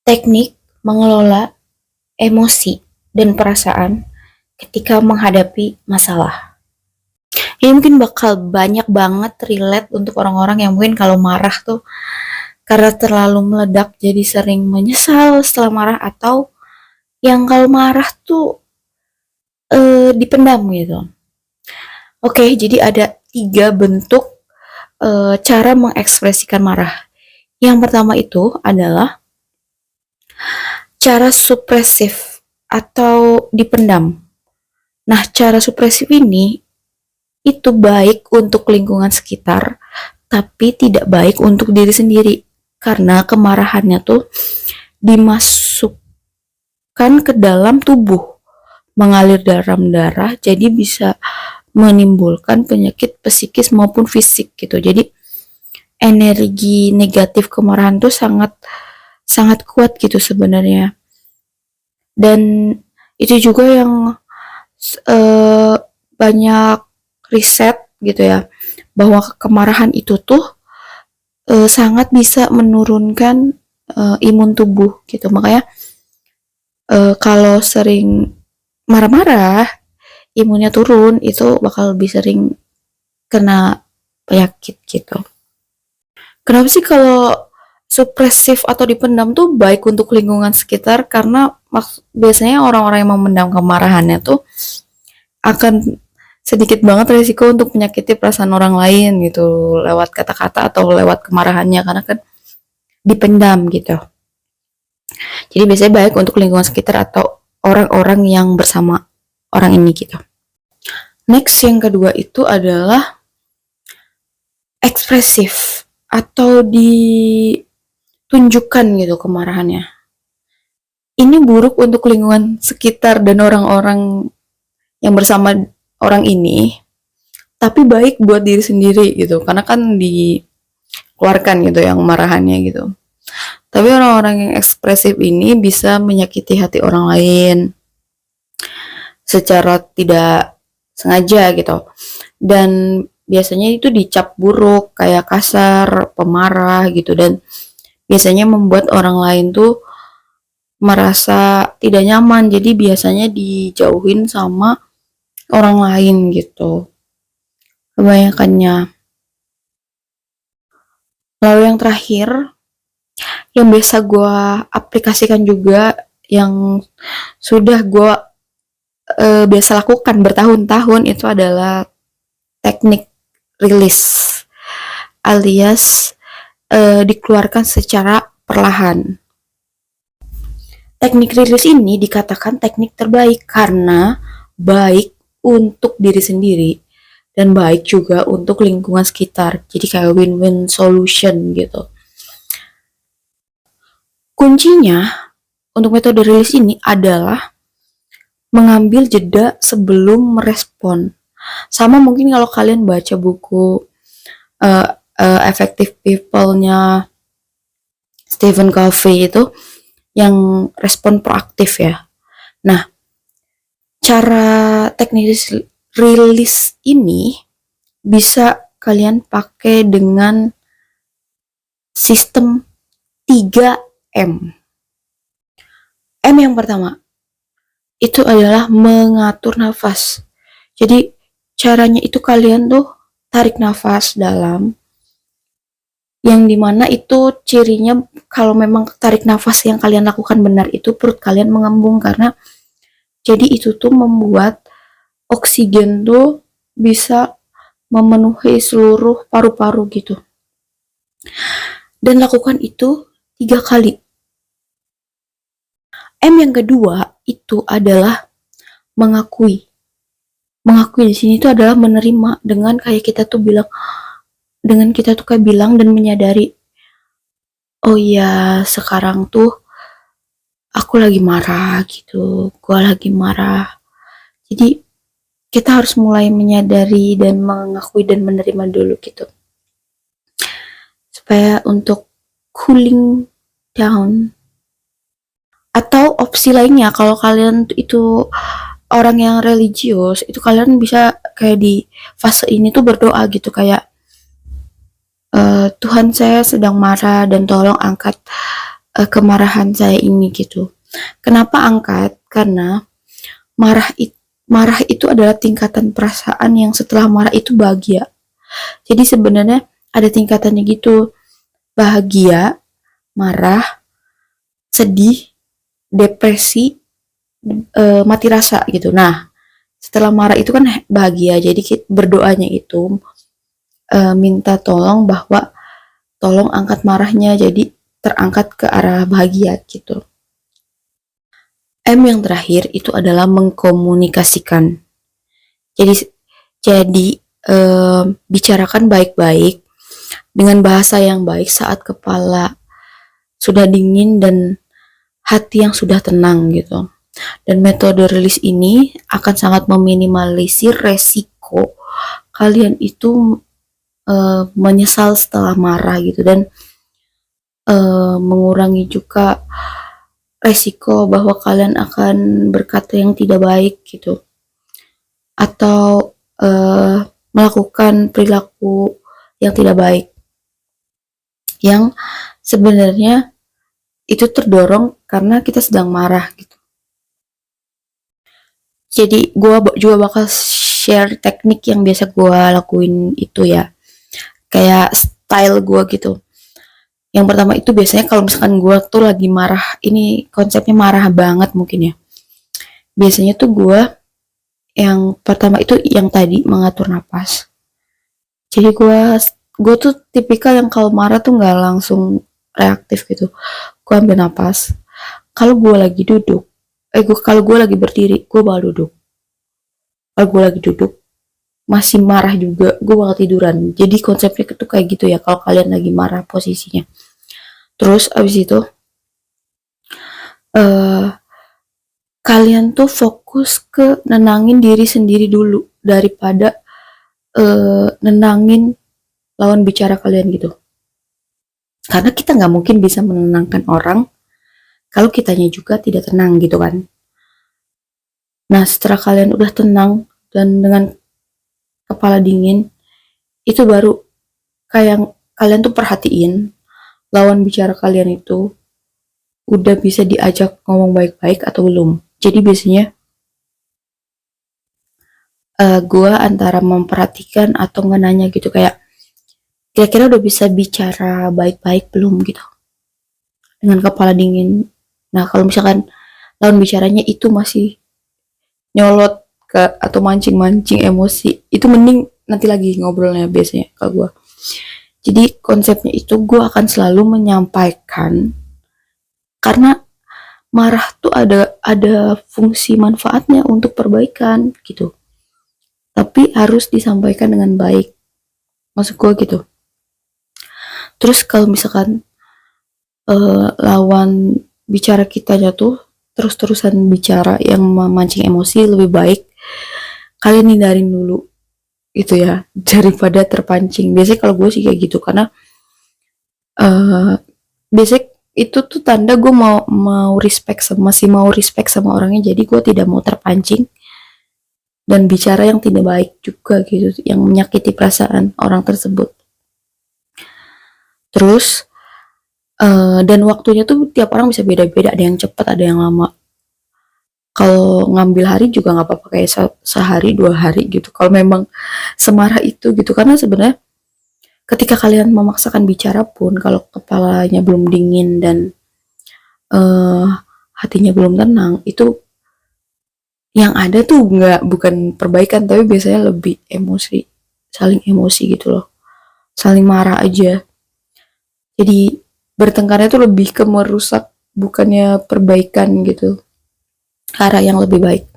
Teknik mengelola emosi dan perasaan ketika menghadapi masalah. Ini mungkin bakal banyak banget relate untuk orang-orang yang mungkin kalau marah tuh karena terlalu meledak jadi sering menyesal setelah marah, atau yang kalau marah tuh dipendam gitu. Oke, jadi ada 3 bentuk cara mengekspresikan marah. Yang pertama itu adalah cara supresif atau dipendam. Nah, cara supresif ini itu baik untuk lingkungan sekitar, tapi tidak baik untuk diri sendiri. Karena kemarahannya tuh dimasukkan ke dalam tubuh, mengalir dalam darah, jadi bisa menimbulkan penyakit psikis maupun fisik gitu. Jadi energi negatif kemarahan tuh sangat sangat kuat gitu sebenarnya. Dan itu juga yang uh, banyak riset gitu ya, bahwa kemarahan itu tuh sangat bisa menurunkan imun tubuh gitu. Makanya kalau sering marah-marah, imunnya turun, itu bakal lebih sering kena penyakit gitu. Kenapa sih kalau supresif atau dipendam tuh baik untuk lingkungan sekitar? Karena biasanya orang-orang yang memendam kemarahannya tuh akan sedikit banget risiko untuk menyakiti perasaan orang lain gitu lewat kata-kata atau lewat kemarahannya, karena kan dipendam gitu. Jadi biasanya baik untuk lingkungan sekitar atau orang-orang yang bersama orang ini gitu. Next, yang kedua itu adalah ekspresif atau ditunjukkan gitu kemarahannya. Ini buruk untuk lingkungan sekitar dan orang-orang yang bersama orang ini, tapi baik buat diri sendiri gitu, karena kan dikeluarkan gitu yang marahannya gitu. Tapi orang-orang yang ekspresif ini bisa menyakiti hati orang lain secara tidak sengaja gitu. Dan biasanya itu dicap buruk, kayak kasar, pemarah gitu, dan biasanya membuat orang lain tuh merasa tidak nyaman. Jadi biasanya dijauhin sama orang lain gitu kebanyakannya. Lalu yang terakhir, yang biasa gue aplikasikan juga, yang sudah gue biasa lakukan bertahun-tahun, itu adalah teknik rilis, alias dikeluarkan secara perlahan. Teknik rilis ini dikatakan teknik terbaik karena baik untuk diri sendiri dan baik juga untuk lingkungan sekitar. Jadi kayak win-win solution gitu. Kuncinya untuk metode rilis ini adalah mengambil jeda sebelum merespon. Sama mungkin kalau kalian baca buku Effective People-nya Stephen Covey itu yang respon proaktif ya. Nah, cara teknik rilis ini bisa kalian pakai dengan sistem 3M. M yang pertama itu adalah mengatur nafas. Jadi caranya itu kalian tuh tarik nafas dalam, yang dimana itu cirinya kalau memang tarik nafas yang kalian lakukan benar itu perut kalian mengembung, karena jadi itu tuh membuat oksigen tuh bisa memenuhi seluruh paru-paru gitu. Dan lakukan itu 3 kali. M yang kedua itu adalah mengakui. Mengakui di sini itu adalah menerima, dengan kayak kita tuh bilang, dengan kita tuh kayak bilang dan menyadari, oh iya sekarang tuh aku lagi marah gitu, gue lagi marah. Jadi kita harus mulai menyadari dan mengakui dan menerima dulu gitu, supaya untuk cooling down. Atau opsi lainnya, kalau kalian itu orang yang religius, itu kalian bisa kayak di fase ini tuh berdoa gitu, kayak Tuhan, saya sedang marah dan tolong angkat kemarahan saya ini gitu. Kenapa angkat? Karena marah itu marah itu adalah tingkatan perasaan yang setelah marah itu bahagia. Jadi sebenarnya ada tingkatannya gitu. Bahagia, marah, sedih, depresi, mati rasa gitu. Nah, setelah marah itu kan bahagia. Jadi berdoanya itu minta tolong bahwa tolong angkat marahnya jadi terangkat ke arah bahagia gitu. M yang terakhir itu adalah mengkomunikasikan. Jadi jadi bicarakan baik-baik dengan bahasa yang baik saat kepala sudah dingin dan hati yang sudah tenang gitu. Dan metode rilis ini akan sangat meminimalisir resiko kalian itu menyesal setelah marah gitu, dan mengurangi juga resiko bahwa kalian akan berkata yang tidak baik gitu, atau melakukan perilaku yang tidak baik yang sebenarnya itu terdorong karena kita sedang marah gitu. Jadi gue juga bakal share teknik yang biasa gue lakuin itu ya, kayak style gue gitu. Yang pertama itu biasanya kalau misalkan gue tuh lagi marah, ini konsepnya marah banget mungkin ya. Biasanya tuh gue yang pertama itu yang tadi mengatur napas. Jadi gue tuh tipikal yang kalau marah tuh nggak langsung reaktif gitu. Gue ambil napas. Kalau gue lagi duduk, kalau gue lagi berdiri, gue bakal duduk. Kalau gue lagi duduk, masih marah juga, gue bakal tiduran. Jadi konsepnya tuh kayak gitu ya, kalau kalian lagi marah posisinya. Terus abis itu kalian tuh fokus ke nenangin diri sendiri dulu daripada nenangin lawan bicara kalian gitu. Karena kita nggak mungkin bisa menenangkan orang kalau kitanya juga tidak tenang gitu kan. Nah, setelah kalian udah tenang dan dengan kepala dingin, itu baru kayak kalian tuh perhatiin lawan bicara kalian itu udah bisa diajak ngomong baik-baik atau belum. Jadi biasanya gue antara memperhatikan atau nanya gitu, kayak kira-kira udah bisa bicara baik-baik belum gitu, dengan kepala dingin. Nah, kalau misalkan lawan bicaranya itu masih nyolot ke atau mancing-mancing emosi, itu mending nanti lagi ngobrolnya biasanya kalau gue. Jadi konsepnya itu gue akan selalu menyampaikan, karena marah tuh ada fungsi manfaatnya untuk perbaikan gitu, tapi harus disampaikan dengan baik, maksud gue gitu. Terus kalau misalkan lawan bicara kitanya tuh terus-terusan bicara yang memancing emosi, lebih baik kalian hindarin dulu gitu ya, daripada terpancing. Biasanya kalau gue sih kayak gitu, karena biasanya itu tuh tanda gue mau respect sama orangnya, jadi gue tidak mau terpancing dan bicara yang tidak baik juga gitu, yang menyakiti perasaan orang tersebut. Terus dan waktunya tuh tiap orang bisa beda-beda, ada yang cepat, ada yang lama. Kalau ngambil hari juga nggak apa-apa, kayak sehari 2 hari gitu, kalau memang semarah itu gitu. Karena sebenarnya ketika kalian memaksakan bicara pun, kalau kepalanya belum dingin dan hatinya belum tenang, itu yang ada tuh bukan perbaikan, tapi biasanya lebih emosi, saling emosi gitu loh, saling marah aja. Jadi bertengkarnya tuh lebih ke merusak, bukannya perbaikan gitu, arah yang lebih baik.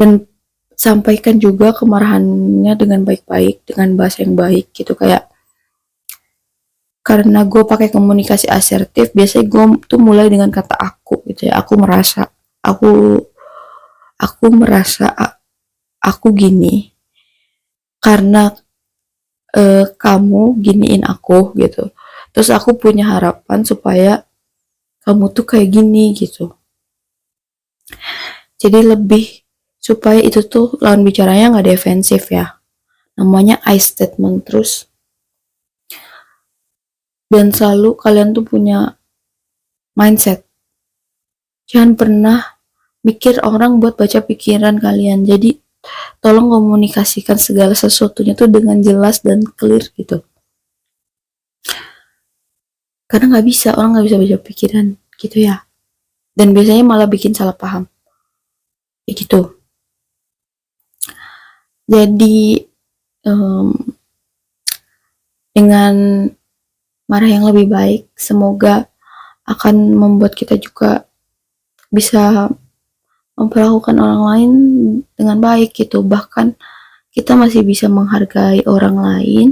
Dan sampaikan juga kemarahannya dengan baik-baik, dengan bahasa yang baik gitu. Kayak karena gue pakai komunikasi asertif, biasanya gue tuh mulai dengan kata aku gitu ya. Aku merasa aku gini karena kamu giniin aku gitu. Terus aku punya harapan supaya kamu tuh kayak gini gitu. Jadi lebih supaya itu tuh lawan bicaranya nggak defensif ya. Namanya I statement. Terus dan selalu kalian tuh punya mindset. Jangan pernah mikir orang buat baca pikiran kalian. Jadi tolong komunikasikan segala sesuatunya tuh dengan jelas dan clear gitu. Karena nggak bisa, orang nggak bisa baca pikiran gitu ya. Dan biasanya malah bikin salah paham. Ya gitu. Jadi dengan marah yang lebih baik, semoga akan membuat kita juga bisa memperlakukan orang lain dengan baik gitu. Bahkan kita masih bisa menghargai orang lain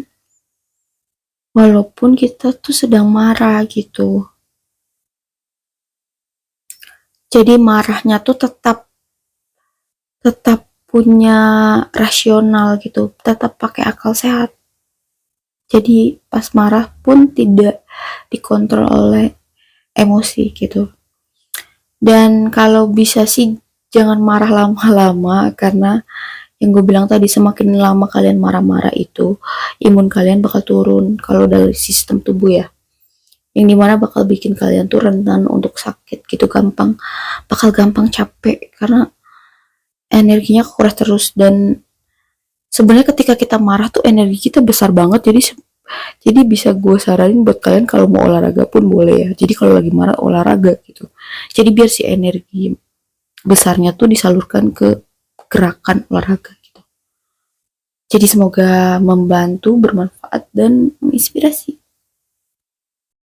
walaupun kita tuh sedang marah gitu. Jadi marahnya tuh tetap tetap punya rasional gitu, tetap pakai akal sehat. Jadi pas marah pun tidak dikontrol oleh emosi gitu. Dan kalau bisa sih jangan marah lama-lama, karena yang gue bilang tadi, semakin lama kalian marah-marah itu imun kalian bakal turun kalau dari sistem tubuh ya, yang dimana bakal bikin kalian tuh rentan untuk sakit gitu, bakal gampang capek karena energinya kuras terus. Dan sebenarnya ketika kita marah tuh energi kita besar banget, jadi bisa gue saranin buat kalian kalau mau olahraga pun boleh ya, jadi kalau lagi marah olahraga gitu, jadi biar si energi besarnya tuh disalurkan ke gerakan olahraga gitu. Jadi semoga membantu, bermanfaat, dan menginspirasi.